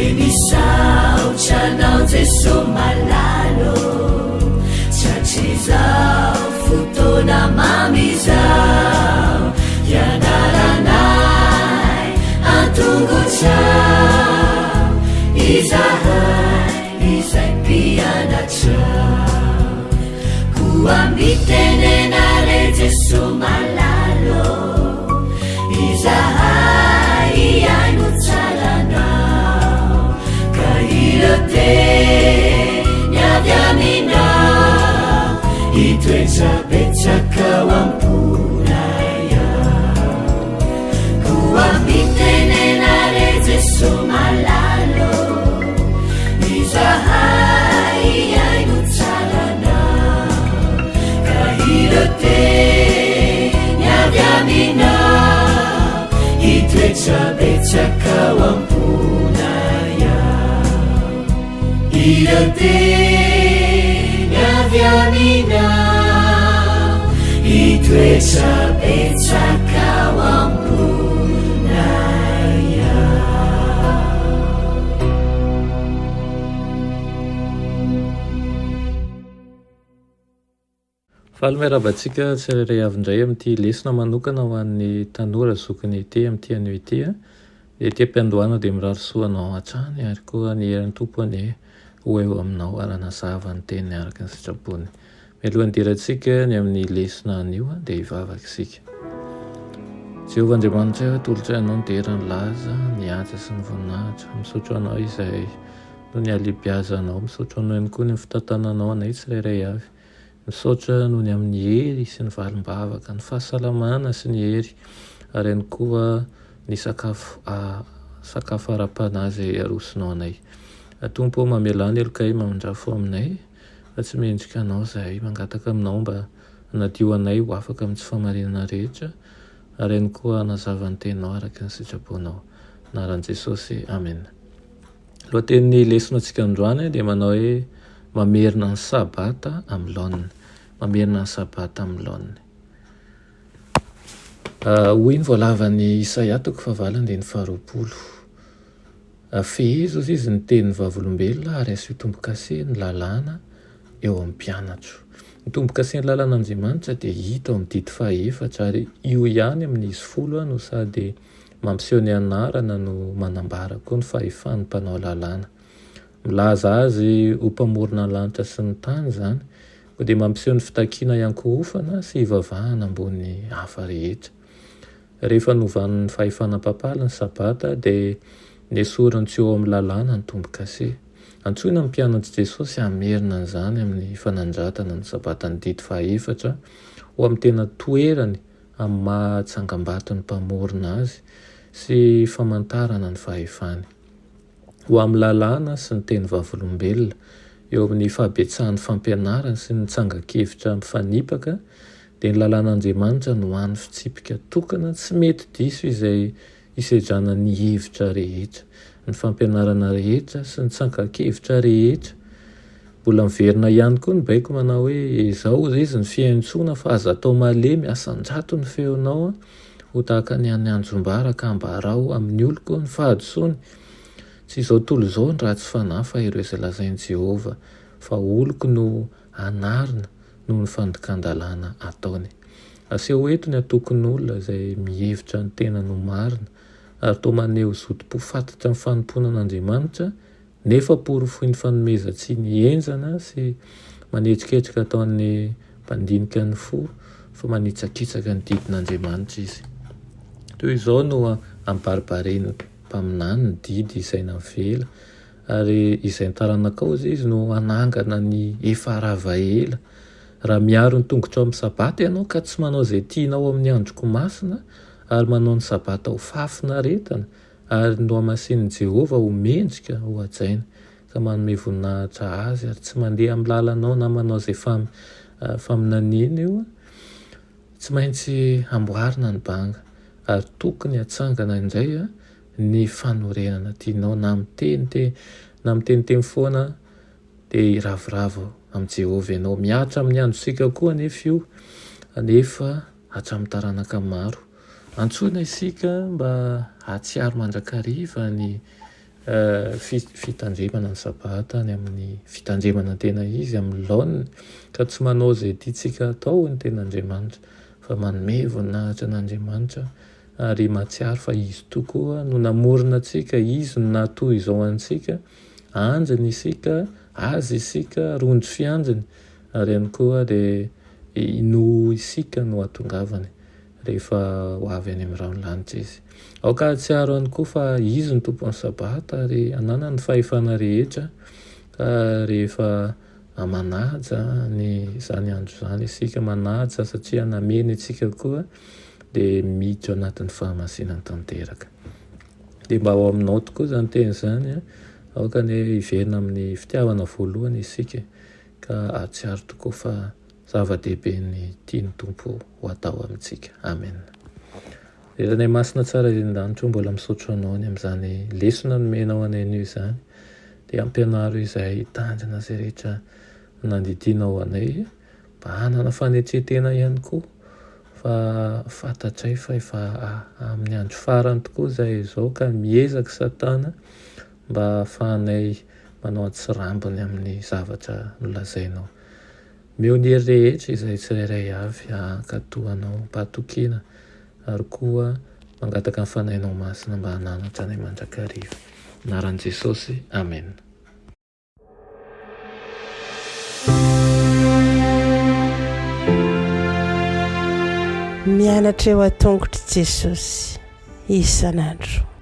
enisaocyanao jeso malalo tsatrizao fotona mamizao ianaranay antongotsao izahay izay mpianatrao koambitenenare jeso malalo izahay iaino tsaranao ka irate niavy aminao itoetsabetsakao amponaya koambitenenare jeso malalo izahay iaino tsaranao ka irate niavy aminao itoetsabetsakao amponaya irate niavy aminao itoetsabetsakao amponaya. Fahalomerabantsika tsirairay avindray amin'ity lesona manokana ho an'ny tanora zokiny ity amin'ity anio ity a dia ity ampiandohana dia mirarosoanao hatrany ary koa ny herin'ny tompony ho eo aminao aranazava ny teny araka ny sitrapony. Mialohan'ny dirantsika ny amin'ny lesona anio dia hivavaka isika. Jehovah Andriamanitra tolotra ianao ny derany laza ny asa sy ny voninahitra misotro anao izay no ny alibiazanao misotro anao ihany koa ny fitantananao anay tsirairay avy misaotra noho ny amin'ny hery sy ny valim-bavaka ny fahasalamana sy ny hery ary ihany koa ny sakafo ara-panazy arosinao anay. Tompo mamelany elokay mamandrafo aminay fa tsy mendrika anao izay mangataka aminao mba hanadio anay ho afaka amin'ny tsy famarinana rehetra ary ihany koa hanazava ny teninao araka ny sitraponao. Anaran'i Jesosy, amen. Lohatenin'ny lesona antsika androany dia manao hoe mamerina ny sabata amin'ny laoniny. Mamerina ny sabata amin'ny laoniny. Hoy ny voalavan'ny Isaia 40:20. Fehezo izy ny tenin'ny vavolombelona ary asio tombo-kase ny lalàna eo amin'ny mpianatro. Ny tombo-kase ny lalàna Andriamanitra dia hita ao amin'ny dity faha-efatra ary io ihany amin'izy folo no sady mampiseho ny anarana no manambara koa ny fahefan'ny mpanao lalàna. Milaza azy ho mpamorona ny lanitra sy ny tany izany ko dia mampiseho ny fitakiana iankohofana sy hivavahana ambony hafa rehetra. Rehefa novan'ny fahefanam-papala ny sabata dia nesoriny tsy eo amin'ny lalàna ny tombo-kase. Antsoina ny mpianatr' Jesosy hamerina an'izany amin'ny fanandratana ny sabatany dity faha-efatra ho amin'ny tena toerany amin'ny mahatsangam-bato ny mpamorona azy sy famantarana ny fahefany. Ho amin'ny lalàna sy ny teny vavolombelona eo amin'ny fahabetsahan'ny fampianarana sy ny tsangakevitra mifanipaka dia ny lalàn'Andriamanitra no an'ny fitsipika tokana tsy mety diso izay hisedrana ny hevitra rehetra, ny fampianarana rehetra sy ny tsangakevitra rehetra. Mbola miverina ihany koa ny baiko manao hoe izao izy ny fiaintsoana fa aza atao malemy asan-jato ny feonao ho tahaka ny an'ny anjom-baraka ambarao amin'ny oloko ny fahadosoany. Tsy izao tontolo izao ny ratsy fanahy fa ireo izay lazain'i Jehovah fa oloko no anarina noho ny fandikan-dalàna ataony. Aseho eto ny atokony olona izay mihevitra ny tena no marina ary toa maneho zotim-pofatitra ny fanomponan'Andriamanitra nefa porofohy ny fanomeza tsy ny enjana sy manetriketrika ataon'ny mpandinika ny fo fa manitsakitsaka ny didin'Andriamanitra izy. Toy izao no ambaribareny mpaminany ny didy izay navela ary izay nitaranakaozy izy no anangana ny efa rava ela. Raha miaro ny tongotra ao amin'ny sabata ianao ka tsy manao izay tianao amin'ny androko masina ary manao ny sabata ho fafinaretana ary no hamasin'i Jehovah ho mendrika ho hajaina ka manome voninahitra azy ary tsy mandeha amin'ny lalanao na manao izay faminaniana io tsy maintsy amboarina ny banga ary tokony hatsangana indray ny fanorenana tianao na miteniteny foana dia iravoravo amin'ny Jehovah ianao. Miatra amin'ny androsika koa anefa io anefa hatramin'ny taranaka maro. Antsoina isika mba hatsiaro mandrakariva ny fitandremana ny sabata ny amin'ny fitandremana tena izy amin'ny laoniny ka tsy manao zay tiantsika atao ny tena Andriamanitra fa manome voninahitra n'Andriamanitra ary mahatsiaro fa izy tokoa no namorona antsika, izy no natoy izao antsika, anjiny isika, azy isika, ronjo fianjiny ary ihany koa dia no isika no atongavany rehefa ho avy any amin'ny raolanitra izy. Aoka atsiaro ihany koa fa izy ny tompon'ny sabata ary anana ny fahefana rehetra ka rehefa manaja ny zany andro zany isika, manaja satria nameny antsika koa dia miditra anatin'ny fahamasinany tanteraka. Dia mba ao aminao tokoa zany teny zany aoka ny hiverina amin'ny fitiavana voalohany isika ka atsiaro tokoa fa zava-dehibe ny tiany tompo ho atao amintsika. Amen. Eranay masina tsara izay-danitro mbola misaotro anao ny amin'izany lesona nomenao anay izany dia ampianaro izay tanjona izay rehetra nandidianao anay mba hanana fanetretena ihany koa fa fantatray fa efa amin'ny andro farany tokoa izay izao ka miezaka satana mba ahafahanay manao atsirambiny amin'ny zavatra nolazainao. Meo ny hery rehetra izay tsirairay avy hankatoanao mba hatokiana ary koa mangataka ny fanahinao masina mba hananatra anay mandrakariva. Anaran'i Jesosy. Amen. Mianatra eo an-tongotry Jesosy isan'andro.